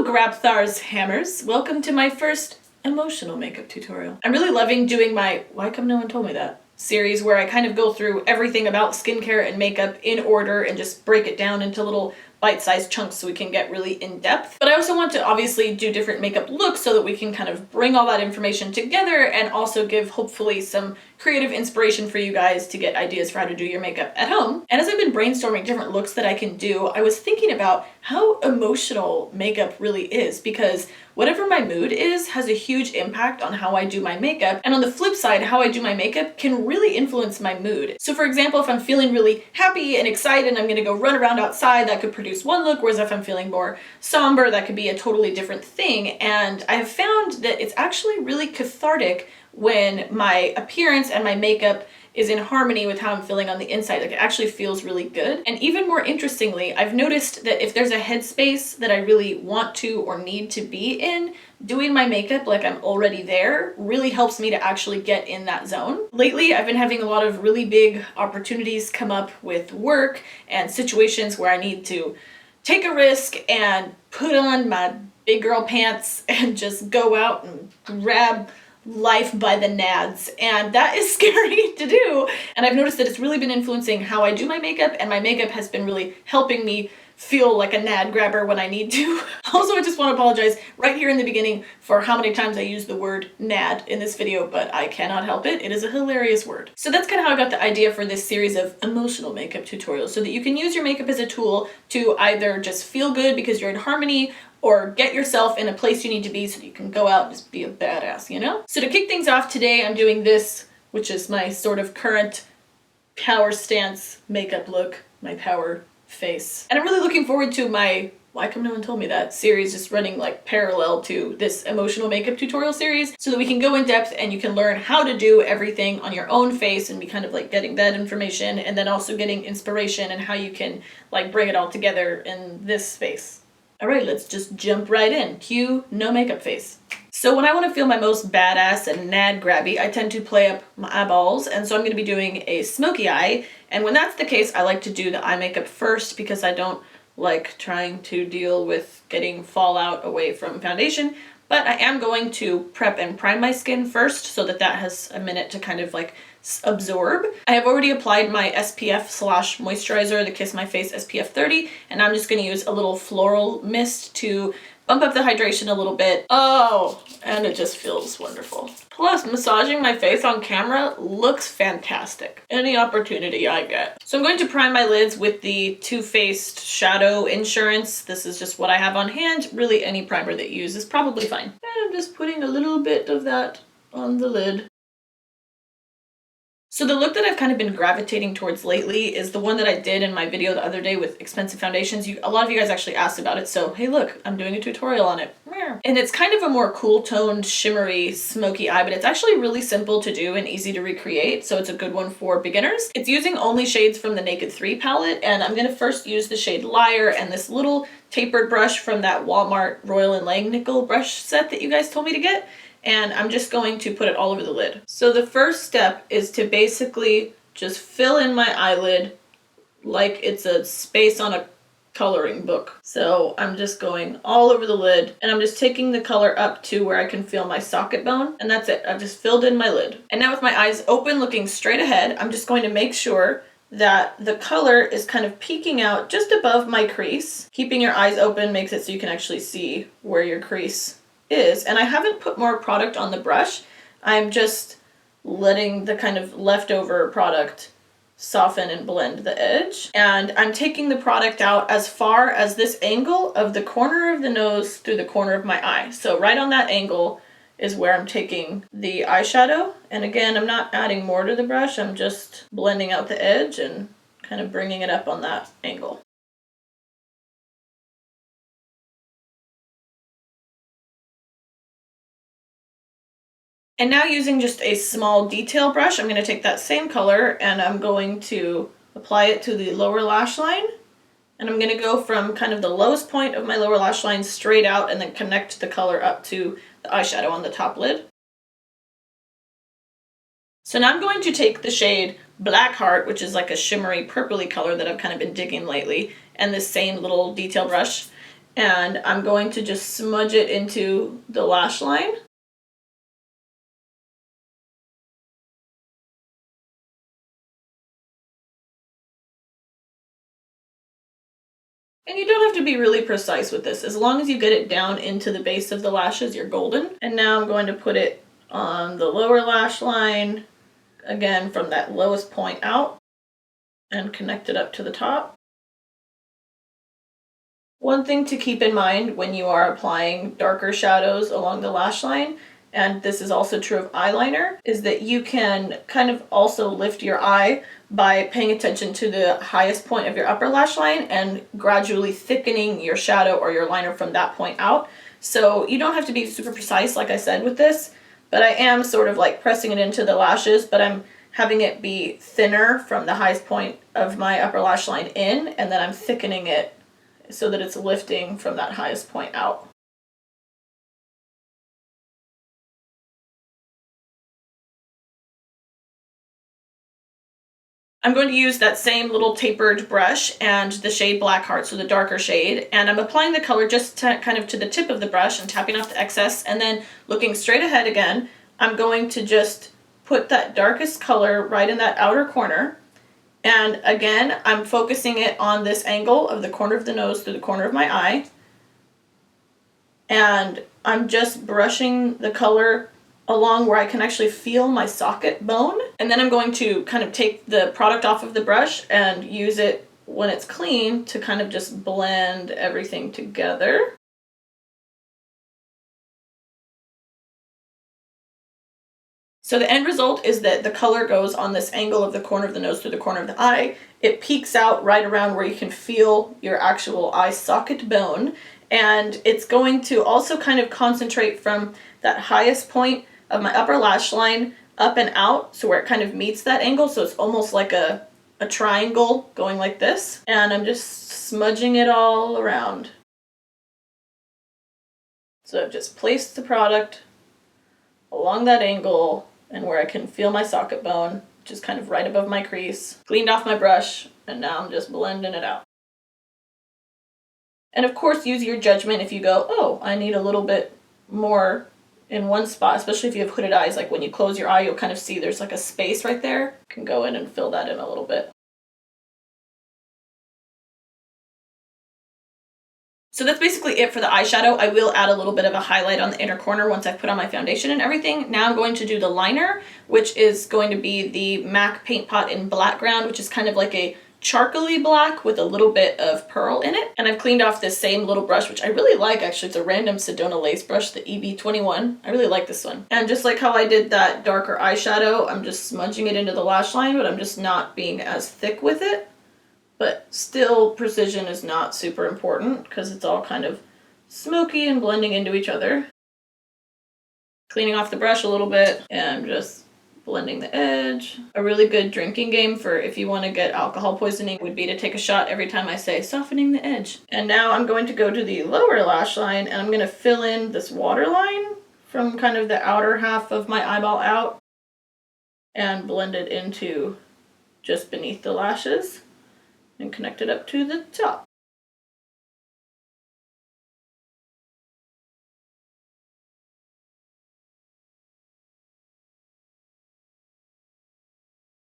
Hello Grabthar's Hammers! Welcome to my first emotional makeup tutorial. I'm really loving doing my Why Come No One Told Me That series where I kind of go through everything about skincare and makeup in order and just break it down into little bite-sized chunks so we can get really in-depth. But I also want to obviously do different makeup looks so that we can kind of bring all that information together and also give hopefully some creative inspiration for you guys to get ideas for how to do your makeup at home. And as I've been brainstorming different looks that I can do, I was thinking about how emotional makeup really is, because whatever my mood is has a huge impact on how I do my makeup. And on the flip side, how I do my makeup can really influence my mood. So for example, if I'm feeling really happy and excited and I'm gonna go run around outside, that could produce one look, whereas if I'm feeling more somber, that could be a totally different thing. And I have found that it's actually really cathartic when my appearance and my makeup is in harmony with how I'm feeling on the inside. Like, it actually feels really good. And even more interestingly, I've noticed that if there's a headspace that I really want to or need to be in, doing my makeup like I'm already there really helps me to actually get in that zone. Lately, I've been having a lot of really big opportunities come up with work and situations where I need to take a risk and put on my big girl pants and just go out and grab life by the nads, and that is scary to do. And I've noticed that it's really been influencing how I do my makeup, and my makeup has been really helping me feel like a nad grabber when I need to. Also, I just want to apologize right here in the beginning for how many times I use the word nad in this video, but I cannot help it. It is a hilarious word. So that's kind of how I got the idea for this series of emotional makeup tutorials, so that you can use your makeup as a tool to either just feel good because you're in harmony, or get yourself in a place you need to be so that you can go out and just be a badass, you know? So to kick things off today, I'm doing this, which is my sort of current power stance makeup look, my power face. And I'm really looking forward to my Why Come No One Told Me That series just running like parallel to this emotional makeup tutorial series, so that we can go in depth and you can learn how to do everything on your own face and be kind of like getting that information, and then also getting inspiration and how you can like bring it all together in this space. All right, let's just jump right in. Cue no makeup face. So when I want to feel my most badass and nad grabby, I tend to play up my eyeballs, and so I'm going to be doing a smoky eye. And when that's the case, I like to do the eye makeup first because I don't like trying to deal with getting fallout away from foundation. But I am going to prep and prime my skin first so that that has a minute to kind of like absorb. I have already applied my SPF/moisturizer, the Kiss My Face SPF 30, and I'm just going to use a little floral mist to bump up the hydration a little bit. Oh, and it just feels wonderful. Plus, massaging my face on camera looks fantastic. Any opportunity I get. So I'm going to prime my lids with the Too Faced Shadow Insurance. This is just what I have on hand. Really, any primer that you use is probably fine. And I'm just putting a little bit of that on the lid. So the look that I've kind of been gravitating towards lately is the one that I did in my video the other day with expensive foundations. A lot of you guys actually asked about it, so hey look, I'm doing a tutorial on it. And it's kind of a more cool toned, shimmery, smoky eye, but it's actually really simple to do and easy to recreate, so it's a good one for beginners. It's using only shades from the Naked 3 palette, and I'm going to first use the shade Liar and this little tapered brush from that Walmart Royal and Langnickel brush set that you guys told me to get. And I'm just going to put it all over the lid. So the first step is to basically just fill in my eyelid like it's a space on a coloring book. So I'm just going all over the lid, and I'm just taking the color up to where I can feel my socket bone, and that's it. I've just filled in my lid. And now with my eyes open, looking straight ahead, I'm just going to make sure that the color is kind of peeking out just above my crease. Keeping your eyes open makes it so you can actually see where your crease is. And I haven't put more product on the brush. I'm just letting the kind of leftover product soften and blend the edge. And I'm taking the product out as far as this angle of the corner of the nose through the corner of my eye. So right on that angle is where I'm taking the eyeshadow. And again, I'm not adding more to the brush. I'm just blending out the edge and kind of bringing it up on that angle. And now using just a small detail brush, I'm going to take that same color and I'm going to apply it to the lower lash line. And I'm going to go from kind of the lowest point of my lower lash line straight out and then connect the color up to the eyeshadow on the top lid. So now I'm going to take the shade Black Heart, which is like a shimmery purpley color that I've kind of been digging lately, and this same little detail brush. and I'm going to just smudge it into the lash line. And you don't have to be really precise with this. As long as you get it down into the base of the lashes, you're golden. And now I'm going to put it on the lower lash line, again from that lowest point out, and connect it up to the top. One thing to keep in mind when you are applying darker shadows along the lash line, and this is also true of eyeliner, is that you can kind of also lift your eye by paying attention to the highest point of your upper lash line and gradually thickening your shadow or your liner from that point out. So you don't have to be super precise, like I said, with this, but I am sort of like pressing it into the lashes, but I'm having it be thinner from the highest point of my upper lash line in, and then I'm thickening it so that it's lifting from that highest point out. I'm going to use that same little tapered brush and the shade Blackheart, so the darker shade, and I'm applying the color just to, kind of to the tip of the brush and tapping off the excess, and then looking straight ahead again, I'm going to just put that darkest color right in that outer corner. And again, I'm focusing it on this angle of the corner of the nose through the corner of my eye. And I'm just brushing the color along where I can actually feel my socket bone. And then I'm going to kind of take the product off of the brush and use it when it's clean to kind of just blend everything together. So the end result is that the color goes on this angle of the corner of the nose through the corner of the eye. It peaks out right around where you can feel your actual eye socket bone. And it's going to also kind of concentrate from that highest point of my upper lash line up and out, so where it kind of meets that angle. So it's almost like a triangle going like this. And I'm just smudging it all around. So I've just placed the product along that angle and where I can feel my socket bone, which is kind of right above my crease. Cleaned off my brush, and now I'm just blending it out. And of course, use your judgment if you go, oh, I need a little bit more in one spot, especially if you have hooded eyes. Like when you close your eye, you'll kind of see there's like a space right there. You can go in and fill that in a little bit. So that's basically it for the eyeshadow. I will add a little bit of a highlight on the inner corner once I put on my foundation and everything. Now I'm going to do the liner, which is going to be the MAC Paint Pot in Blackground, which is kind of like a charcoaly black with a little bit of pearl in it. And I've cleaned off this same little brush, which I really like actually. It's a random Sedona lace brush, the EB21. I really like this one. And just like how I did that darker eyeshadow, I'm just smudging it into the lash line, but I'm just not being as thick with it. But still, precision is not super important because it's all kind of smoky and blending into each other. Cleaning off the brush a little bit and just blending the edge. A really good drinking game for if you want to get alcohol poisoning would be to take a shot every time I say softening the edge. And now I'm going to go to the lower lash line and I'm going to fill in this waterline from kind of the outer half of my eyeball out and blend it into just beneath the lashes and connect it up to the top.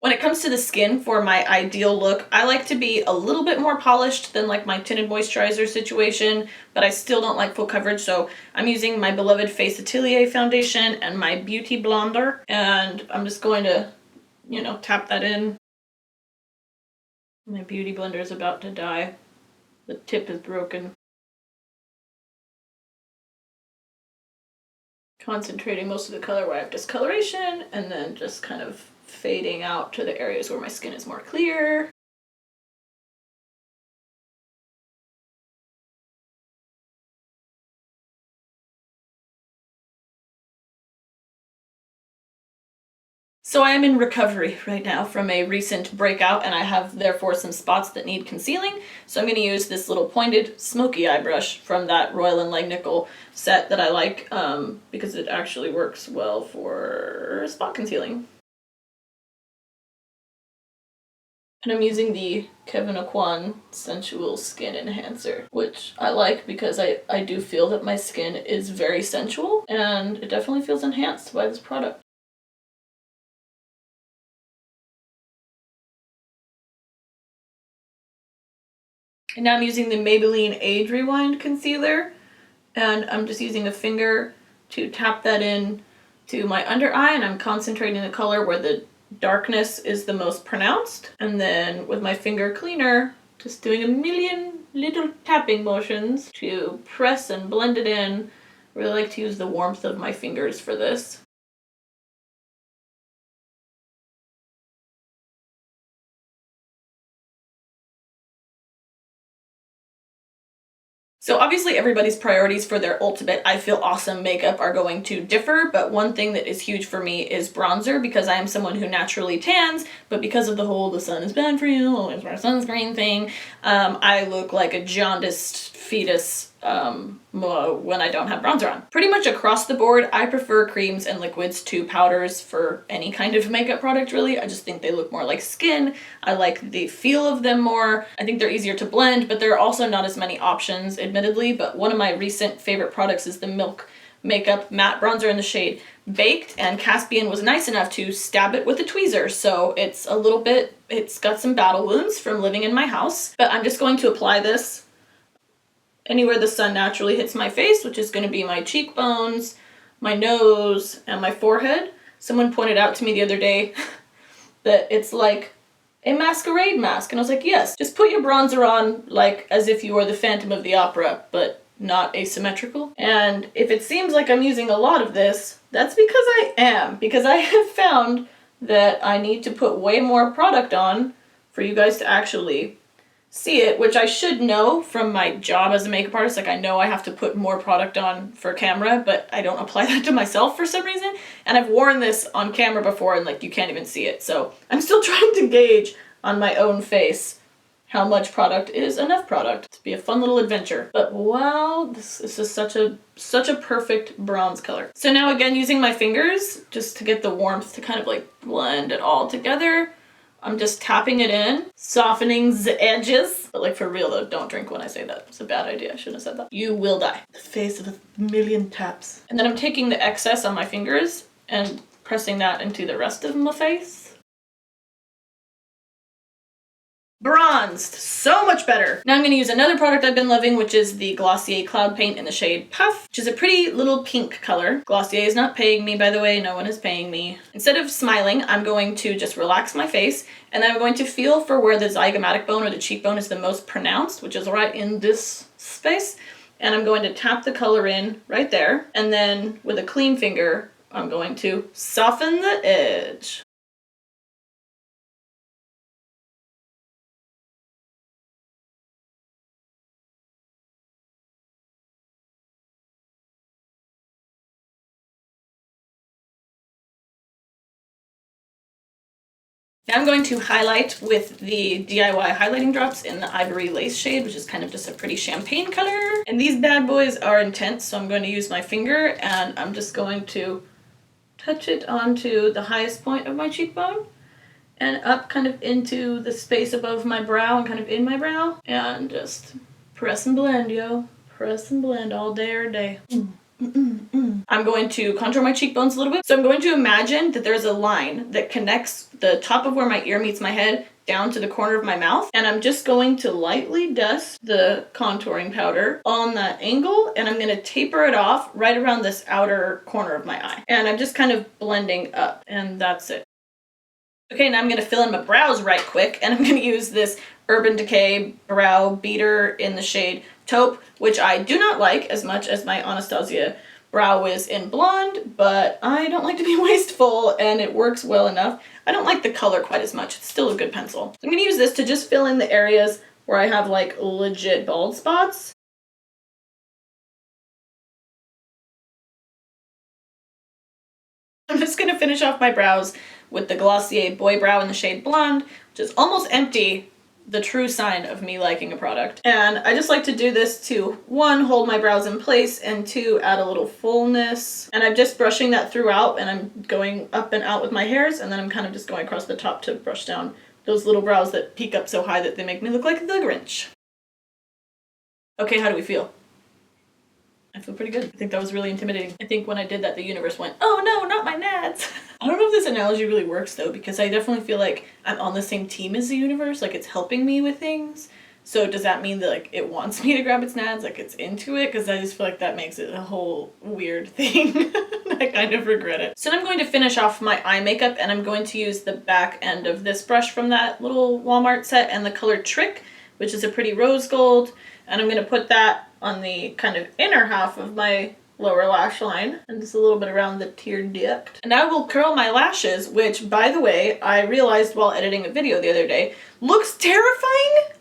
When it comes to the skin for my ideal look, I like to be a little bit more polished than like my tinted moisturizer situation, but I still don't like full coverage, so I'm using my beloved Face Atelier foundation and my Beauty Blonder, and I'm just going to, you know, tap that in. My beauty blender is about to die. The tip is broken. Concentrating most of the color where I have discoloration, and then just kind of fading out to the areas where my skin is more clear. So I am in recovery right now from a recent breakout, and I have therefore some spots that need concealing. So I'm going to use this little pointed smoky eye brush from that Royal and Langnickel set that I like because it actually works well for spot concealing. And I'm using the Kevin Aucoin Sensual Skin Enhancer, which I like because I do feel that my skin is very sensual, and it definitely feels enhanced by this product. And now I'm using the Maybelline Age Rewind Concealer, and I'm just using a finger to tap that in to my under eye, and I'm concentrating the color where the darkness is the most pronounced. And then with my finger cleaner, just doing a million little tapping motions to press and blend it in. I really like to use the warmth of my fingers for this. So obviously everybody's priorities for their ultimate I feel awesome makeup are going to differ, but one thing that is huge for me is bronzer, because I am someone who naturally tans, but because of the whole the sun is bad for you, always wear sunscreen thing, I look like a jaundiced fetus when I don't have bronzer on. Pretty much across the board, I prefer creams and liquids to powders for any kind of makeup product, really. I just think they look more like skin. I like the feel of them more. I think they're easier to blend, but there are also not as many options, admittedly. But one of my recent favorite products is the Milk Makeup Matte Bronzer in the shade Baked, and Caspian was nice enough to stab it with a tweezer, so it's a little bit, it's got some battle wounds from living in my house. But I'm just going to apply this anywhere the sun naturally hits my face, which is going to be my cheekbones, my nose, and my forehead. Someone pointed out to me the other day that it's like a masquerade mask, and I was like, yes, just put your bronzer on like as if you were the Phantom of the Opera, but not asymmetrical. And if it seems like I'm using a lot of this, that's because I am, because I have found that I need to put way more product on for you guys to actually see it, which I should know from my job as a makeup artist. Like, I know I have to put more product on for camera, but I don't apply that to myself for some reason. And I've worn this on camera before and like you can't even see it. So I'm still trying to gauge on my own face how much product is enough product to be a fun little adventure. But wow, this is such a perfect bronze color. So now again, using my fingers just to get the warmth to kind of like blend it all together, I'm just tapping it in, softening the edges. But like for real though, don't drink when I say that. It's a bad idea, I shouldn't have said that. You will die. The face of a million taps. And then I'm taking the excess on my fingers and pressing that into the rest of my face. Bronzed, so much better. Now I'm going to use another product I've been loving, which is the Glossier Cloud Paint in the shade Puff, which is a pretty little pink color. Glossier is not paying me, by the way, no one is paying me. Instead of smiling, I'm going to just relax my face, and I'm going to feel for where the zygomatic bone or the cheekbone is the most pronounced, which is right in this space, and I'm going to tap the color in right there, and then with a clean finger, I'm going to soften the edge. Now I'm going to highlight with the DIY highlighting drops in the Ivory Lace shade, which is kind of just a pretty champagne color. And these bad boys are intense, so I'm going to use my finger and I'm just going to touch it onto the highest point of my cheekbone and up kind of into the space above my brow and kind of in my brow. And just press and blend, yo. Press and blend all day or day. I'm going to contour my cheekbones a little bit. So I'm going to imagine that there's a line that connects the top of where my ear meets my head down to the corner of my mouth. And I'm just going to lightly dust the contouring powder on that angle. And I'm going to taper it off right around this outer corner of my eye. And I'm just kind of blending up. And that's it. Okay, now I'm going to fill in my brows right quick. And I'm going to use this Urban Decay brow beater in the shade Taupe, which I do not like as much as my Anastasia Brow Wiz in Blonde, but I don't like to be wasteful and it works well enough. I don't like the color quite as much. It's still a good pencil. So I'm going to use this to just fill in the areas where I have like legit bald spots. I'm just going to finish off my brows with the Glossier Boy Brow in the shade Blonde, which is almost empty, the true sign of me liking a product. And I just like to do this to, one, hold my brows in place, and two, add a little fullness. And I'm just brushing that throughout, and I'm going up and out with my hairs, and then I'm kind of just going across the top to brush down those little brows that peak up so high that they make me look like the Grinch. Okay, how do we feel? I feel pretty good. I think that was really intimidating. I think when I did that, the universe went, oh no, not my nads. I don't know if this analogy really works though, because I definitely feel like I'm on the same team as the universe, like it's helping me with things. So does that mean that like it wants me to grab its nads, like it's into it? Because I just feel like that makes it a whole weird thing. I kind of regret it. So I'm going to finish off my eye makeup, and I'm going to use the back end of this brush from that little Walmart set and the color Trick, which is a pretty rose gold. And I'm going to put that on the kind of inner half of my lower lash line and just a little bit around the tear duct. And I will curl my lashes, which, by the way, I realized while editing a video the other day, looks terrifying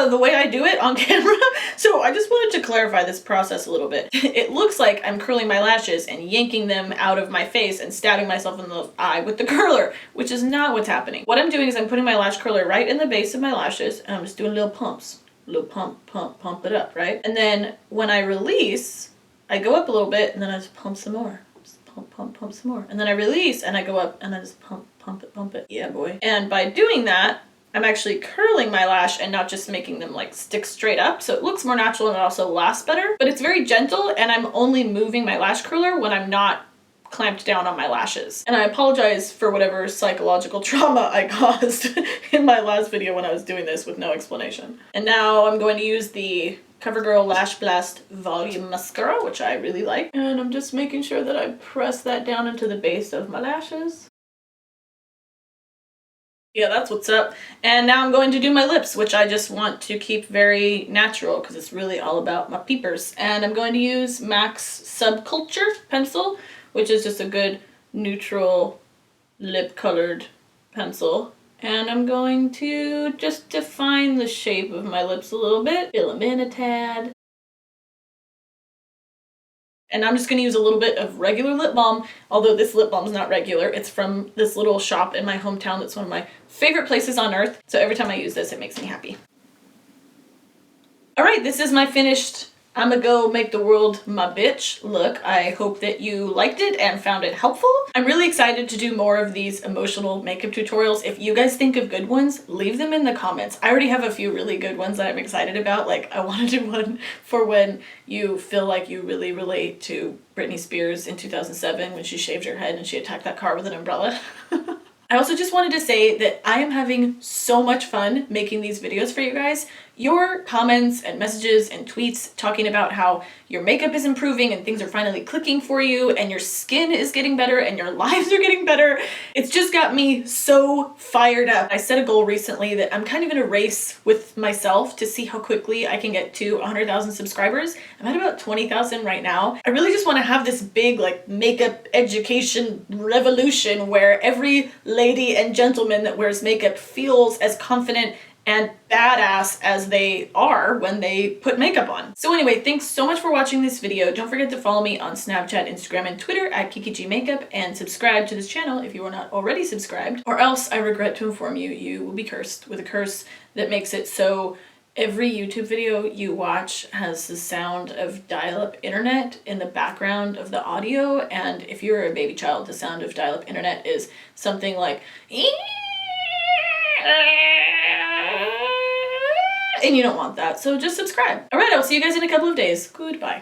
the way I do it on camera. So I just wanted to clarify this process a little bit. It looks like I'm curling my lashes and yanking them out of my face and stabbing myself in the eye with the curler, which is not what's happening. What I'm doing is I'm putting my lash curler right in the base of my lashes, and I'm just doing little pumps. Little pump, pump, pump it up, right? And then when I release, I go up a little bit, and then I just pump some more. Just pump, pump, pump some more. And then I release, and I go up, and I just pump, pump it, pump it. Yeah, boy. And by doing that, I'm actually curling my lash and not just making them like stick straight up. So it looks more natural and it also lasts better. But it's very gentle, and I'm only moving my lash curler when I'm not clamped down on my lashes. And I apologize for whatever psychological trauma I caused in my last video when I was doing this with no explanation. And now I'm going to use the Covergirl Lashblast Volume Mascara, which I really like. And I'm just making sure that I press that down into the base of my lashes. Yeah, that's what's up. And now I'm going to do my lips, which I just want to keep very natural because it's really all about my peepers. And I'm going to use MAC's Subculture pencil, which is just a good neutral lip colored pencil. And I'm going to just define the shape of my lips a little bit, fill them in a tad. And I'm just going to use a little bit of regular lip balm, although this lip balm is not regular. It's from this little shop in my hometown that's one of my favorite places on earth. So every time I use this, it makes me happy. All right, this is my finished I'ma go make the world my bitch look. I hope that you liked it and found it helpful. I'm really excited to do more of these emotional makeup tutorials. If you guys think of good ones, leave them in the comments. I already have a few really good ones that I'm excited about. Like, I want to do one for when you feel like you really relate to Britney Spears in 2007 when she shaved her head and she attacked that car with an umbrella. I also just wanted to say that I am having so much fun making these videos for you guys. Your comments and messages and tweets talking about how your makeup is improving and things are finally clicking for you and your skin is getting better and your lives are getting better. It's just got me so fired up. I set a goal recently that I'm kind of in a race with myself to see how quickly I can get to 100,000 subscribers. I'm at about 20,000 right now. I really just want to have this big like makeup education revolution where every lady and gentleman that wears makeup feels as confident and badass as they are when they put makeup on. So anyway, thanks so much for watching this video. Don't forget to follow me on Snapchat, Instagram, and Twitter at Kiki Makeup, and subscribe to this channel if you are not already subscribed, or else I regret to inform you, you will be cursed with a curse that makes it so every YouTube video you watch has the sound of dial-up internet in the background of the audio, and if you're a baby child, the sound of dial-up internet is something like and you don't want that, so just subscribe. All right, I'll see you guys in a couple of days. Goodbye.